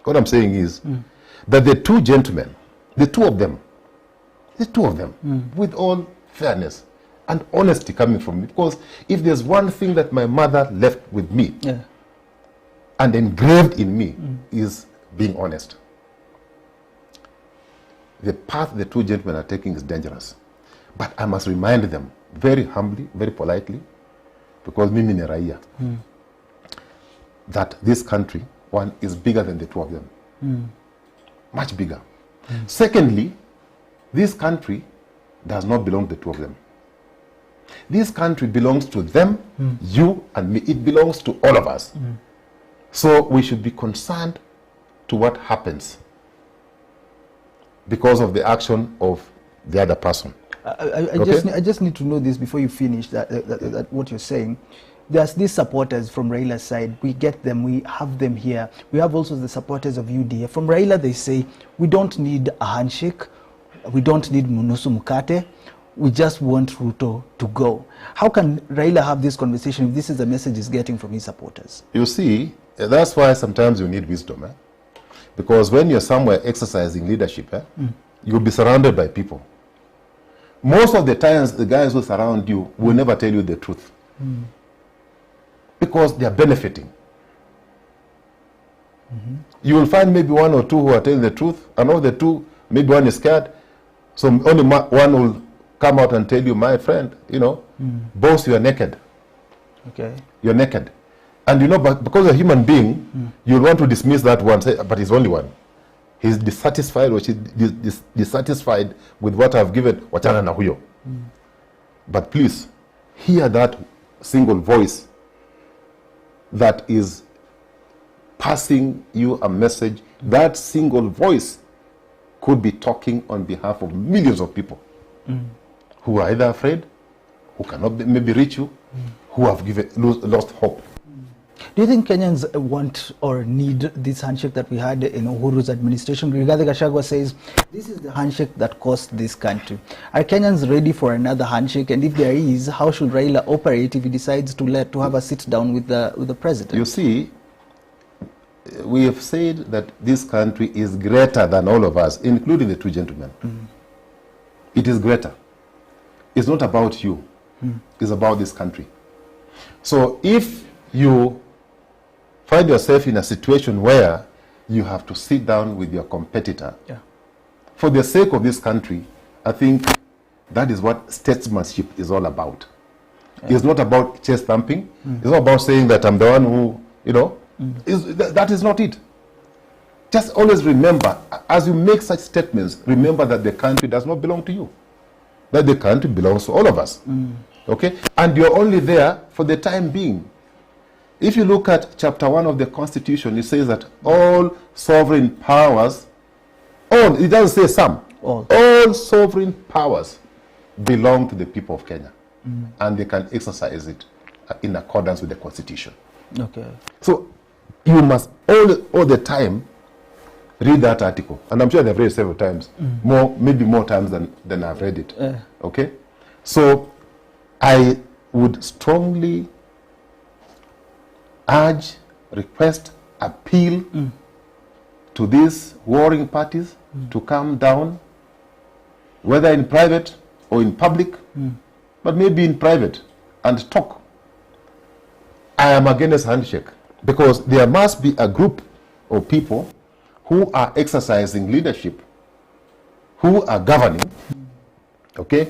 What I'm saying is that the two gentlemen, the two of them, with all fairness and honesty coming from me, because if there's one thing that my mother left with me and engraved in me is being honest. The path the two gentlemen are taking is dangerous. But I must remind them very humbly, very politely, because mimi ni raia, that this country, one, is bigger than the two of them. Much bigger. Secondly, this country does not belong to the two of them. This country belongs to them, you and me. It belongs to all of us. So we should be concerned to what happens because of the action of the other person. I just need to know this before you finish, that what you're saying. There's these supporters from Raila's side. We get them, we have them here. We have also the supporters of UDA. From Raila, they say, we don't need a handshake. We don't need Munusu Mukate. We just want Ruto to go. How can Raila have this conversation if this is the message he's getting from his supporters? You see, that's why sometimes you need wisdom. Because when you're somewhere exercising leadership, you'll be surrounded by people. Most of the times, the guys who surround you will never tell you the truth. Because they are benefiting. You will find maybe one or two who are telling the truth, and of the two, maybe one is scared. So only one will come out and tell you, my friend, you know, boss, you are naked. Okay. You're naked. And you know, but because you're a human being, you'll want to dismiss that one, say, but he's only one. He's dissatisfied, or she's dissatisfied with what I've given, wachana na huyo. But please, hear that single voice that is passing you a message. That single voice could be talking on behalf of millions of people who are either afraid, who cannot maybe reach you, who have lost hope. Do you think Kenyans want or need this handshake that we had in Uhuru's administration? Rigathi Gachagua says, this is the handshake that cost this country. Are Kenyans ready for another handshake? And if there is, how should Raila operate if he decides to have a sit down with the president? You see, we have said that this country is greater than all of us, including the two gentlemen. It is greater. It's not about you. It's about this country. So if you find yourself in a situation where you have to sit down with your competitor, for the sake of this country, I think that is what statesmanship is all about. It's not about chest thumping. It's not about saying that I'm the one who, you know, that is not it. Just always remember, as you make such statements, remember that the country does not belong to you. That the country belongs to all of us. Okay? And you're only there for the time being. If you look at chapter 1 of the Constitution, it says that all sovereign powers, it doesn't say some, all sovereign powers belong to the people of Kenya. And they can exercise it in accordance with the Constitution. Okay. So you must all the time read that article. And I'm sure they've read it several times, maybe more times than I've read it. Okay? So I would strongly urge, request, appeal to these warring parties to come down, whether in private or in public, but maybe in private, and talk. I am against handshake because there must be a group of people who are exercising leadership, who are governing, okay?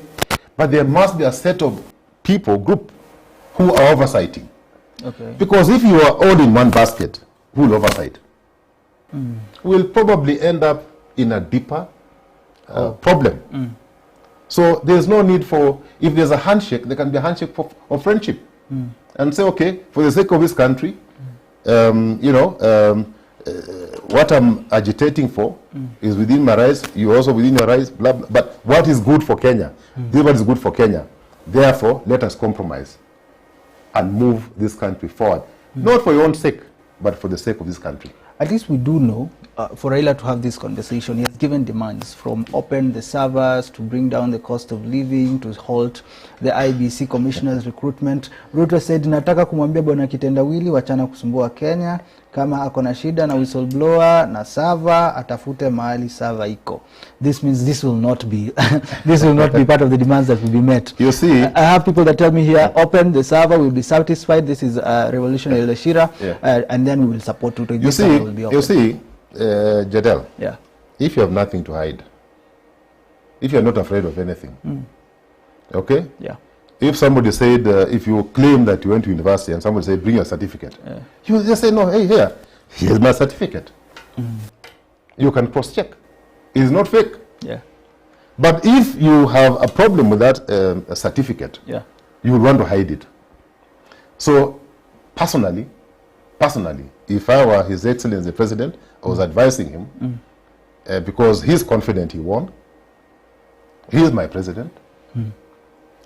But there must be a set of people, group, who are oversighting. Okay. Because if you are all in one basket, who will oversight? We'll probably end up in a deeper problem. So there's no need for, if there's a handshake, there can be a handshake of friendship. And say, okay, for the sake of this country, you know, what I'm agitating for is within my rights, you also within your rights, blah, blah, but what is good for Kenya? This is what is good for Kenya. Therefore, let us compromise and move this country forward. Not for your own sake, but for the sake of this country. At least we do know for Raila to have this conversation, he has given demands from open the servers to bring down the cost of living to halt the IBC commissioners recruitment. Ruto said, nataka kumwambia bwana kitendawili wachana kusumbua Kenya, kama ako na shida na whistleblower na server atafute mahali server iko. This means this will not be this will not be part of the demands that will be met. You see, I have people that tell me here, open the server, we'll be satisfied. This is revolutionary Leshira, and then we will support Ruto. You see, Jadel, yeah. If you have nothing to hide, if you are not afraid of anything, okay? Yeah. If somebody said, if you claim that you went to university and somebody said, bring your certificate, you just say, no, hey, here's my certificate. You can cross-check. It's not fake. Yeah. But if you have a problem with that certificate, you will want to hide it. So, personally, if I were His Excellency the President, I was advising him, because he's confident he won. He is my president.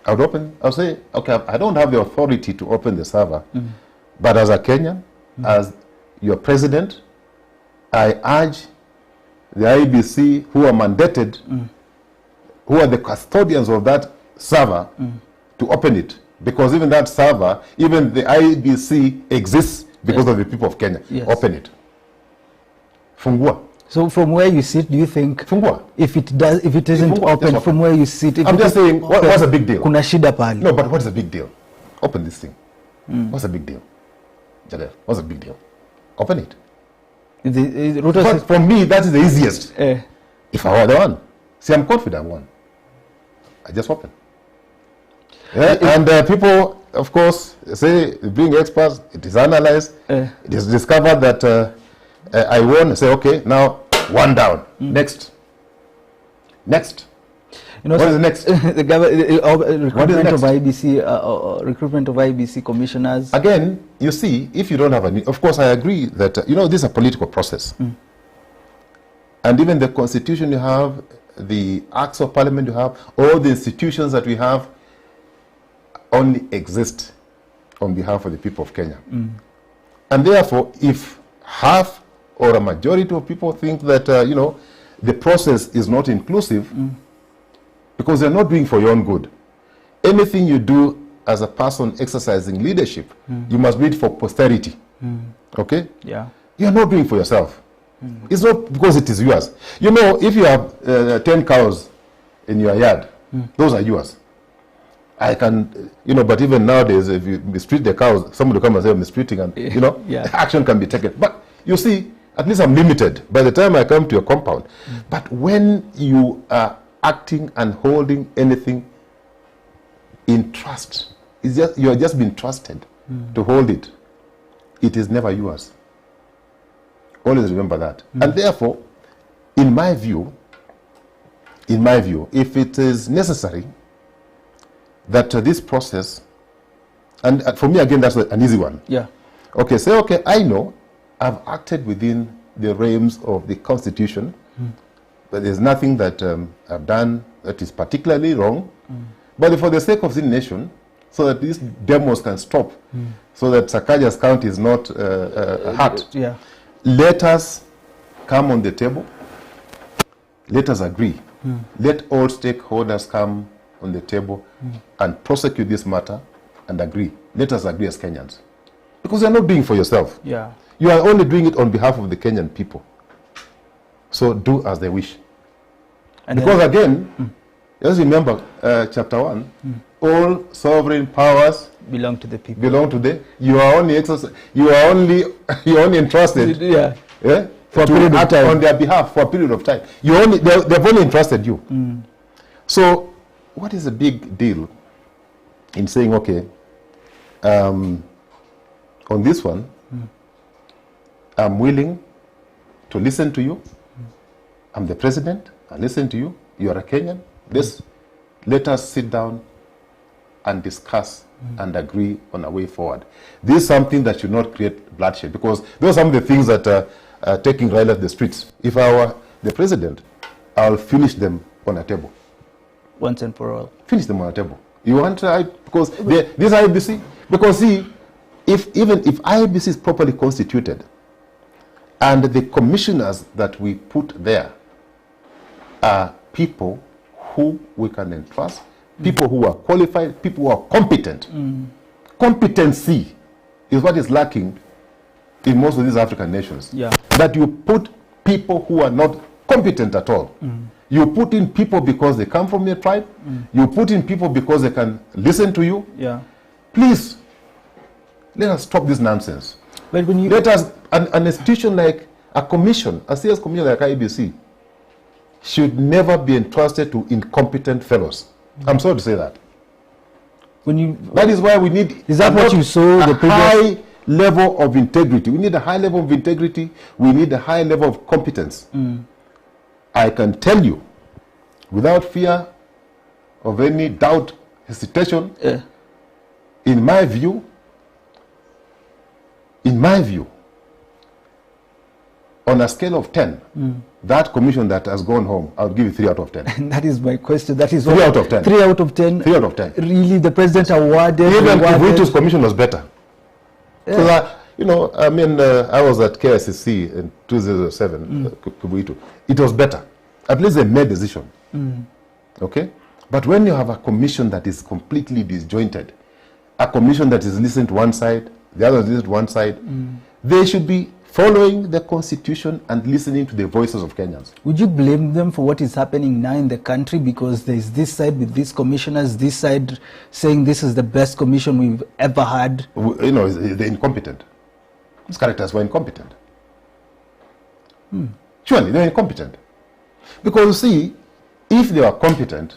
I would say, okay, I don't have the authority to open the server, but as a Kenyan, as your president, I urge the IBC who are mandated, who are the custodians of that server, to open it. Because even that server, even the IBC exists because of the people of Kenya. Yes. Open it. Fungua. So from where you sit, do you think Fungua. if it isn't Fungua. open, from where you sit, if I'm just saying, what's the big deal? Kuna shida pali. No, but what's the big deal? Open this thing. What's the big deal? Jadel, what's the big deal? Open it. But for me, that is the easiest. If I were the one, see, I'm confident one. I just open. And people, of course, say, bring experts, it is analyzed, it is discovered that I won, say, okay, now one down. Next. You know, what is the next? The recruitment of IBC commissioners. Again, you see, if you don't have of course, I agree that, you know, this is a political process. And even the constitution you have, the acts of parliament you have, all the institutions that we have only exist on behalf of the people of Kenya. And therefore, if half or a majority of people think that, you know, the process is not inclusive, because they're not doing for your own good. Anything you do as a person exercising leadership, you must do it for posterity. Okay? Yeah. You're not doing for yourself. It's not because it is yours. You know, if you have 10 cows in your yard, those are yours. I can, you know, but even nowadays, if you mistreat the cows, somebody will come and say, I'm mistreating, and, you know, action can be taken. But you see, at least I'm limited by the time I come to your compound. But when you are acting and holding anything in trust, it's just, you are just being trusted to hold it. It is never yours. Always remember that. And therefore, in my view, if it is necessary that this process, and for me again, that's an easy one. Yeah. Okay, say, okay, I know I've acted within the realms of the Constitution, but there's nothing that I've done that is particularly wrong. But for the sake of the nation, so that these demos can stop, so that Sakaja's count is not hurt, let us come on the table, let us agree. Let all stakeholders come on the table and prosecute this matter and agree. Let us agree as Kenyans. Because you're not doing it for yourself. Yeah. You are only doing it on behalf of the Kenyan people. So do as they wish. And because again, just remember chapter 1, all sovereign powers belong to the people. Belong to the, you are only entrusted for a period of time. On their behalf for a period of time. They've only entrusted you. So what is the big deal in saying, okay, on this one, I'm willing to listen to you. I'm the president. I listen to you. You are a Kenyan. Let us sit down and discuss and agree on a way forward. This is something that should not create bloodshed, because those are some of the things that are taking Raila to the streets. If I were the president, I'll finish them on a table. Once and for all. Finish them on a table. You want to, because this IBC, because see, if IBC is properly constituted, And the commissioners that we put there are people who we can entrust, people who are qualified, people who are competent. Competency is what is lacking in most of these African nations. Yeah. That you put people who are not competent at all. You put in people because they come from your tribe. You put in people because they can listen to you. Yeah. Please, let us stop this nonsense. But when you Let us, an institution like a commission, a serious commission like IBC, should never be entrusted to incompetent fellows. I'm sorry to say that. when you That is why we need Is that what you saw the previous high level of integrity. We need a high level of integrity. We need a high level of competence. I can tell you, without fear of any doubt, hesitation, in my view, on a scale of 10, that commission that has gone home, I would give it 3 out of 10. that is my question. That is 3 out of 10. 3 out of 10. 3 out of 10. Really, the president awarded. Even Ruto's commission was better. Yeah. So that, you know, I mean, I was at KICC in 2007, Kubuitu. It was better. At least they made a decision. Okay? But when you have a commission that is completely disjointed, a commission that is listening to one side, the other is listening to one side, they should be following the constitution and listening to the voices of Kenyans. Would you blame them for what is happening now in the country, because there's this side with these commissioners, this side saying this is the best commission we've ever had? You know, they're incompetent. These characters were incompetent. Surely, they're incompetent. Because you see, if they were competent,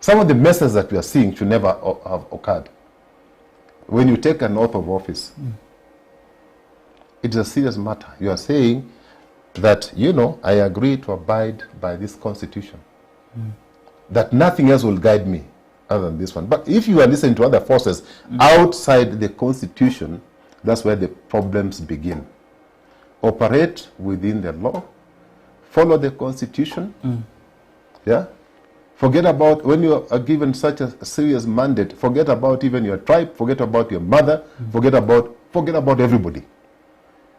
some of the messes that we are seeing should never have occurred. When you take an oath of office, it's a serious matter. You are saying that, you know, I agree to abide by this constitution. That nothing else will guide me other than this one. But if you are listening to other forces outside the constitution, that's where the problems begin. Operate within the law, follow the constitution. Yeah? Forget about, when you are given such a serious mandate, forget about even your tribe, forget about your mother, forget about everybody.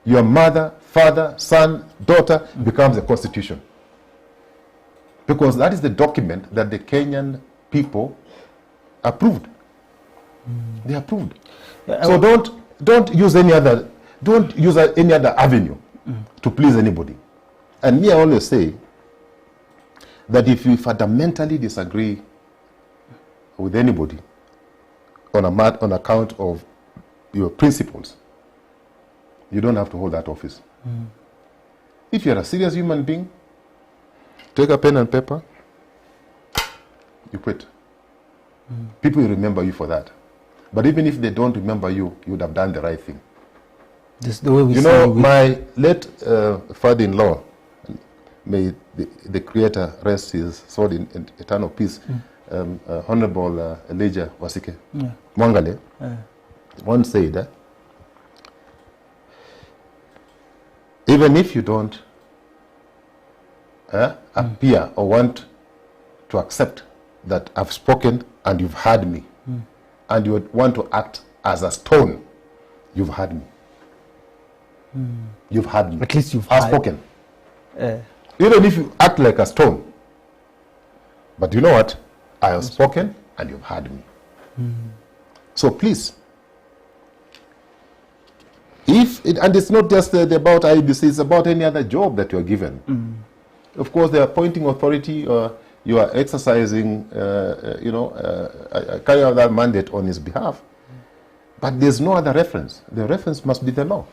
Your mother, father, son, daughter becomes the constitution. Because that is the document that the Kenyan people approved. They approved. So don't use any other avenue to please anybody. And me, I always say that if you fundamentally disagree with anybody on account of your principles, you don't have to hold that office. If you're a serious human being, take a pen and paper, you quit. People will remember you for that. But even if they don't remember you, you would have done the right thing. Just the way we you know, my late father-in-law, may the Creator rest his soul in eternal peace, Honorable Elijah Wasike Mwangale, once said that even if you don't appear or want to accept that I've spoken and you've heard me, and you want to act as a stone, you've heard me. You've heard me. At least I've spoken. Even if you act like a stone. But you know what? I have spoken and you've heard me. So please, and it's not just about IBC, it's about any other job that you're given. Of course, the appointing authority, you are exercising, carry out that mandate on his behalf. But there's no other reference. The reference must be the law.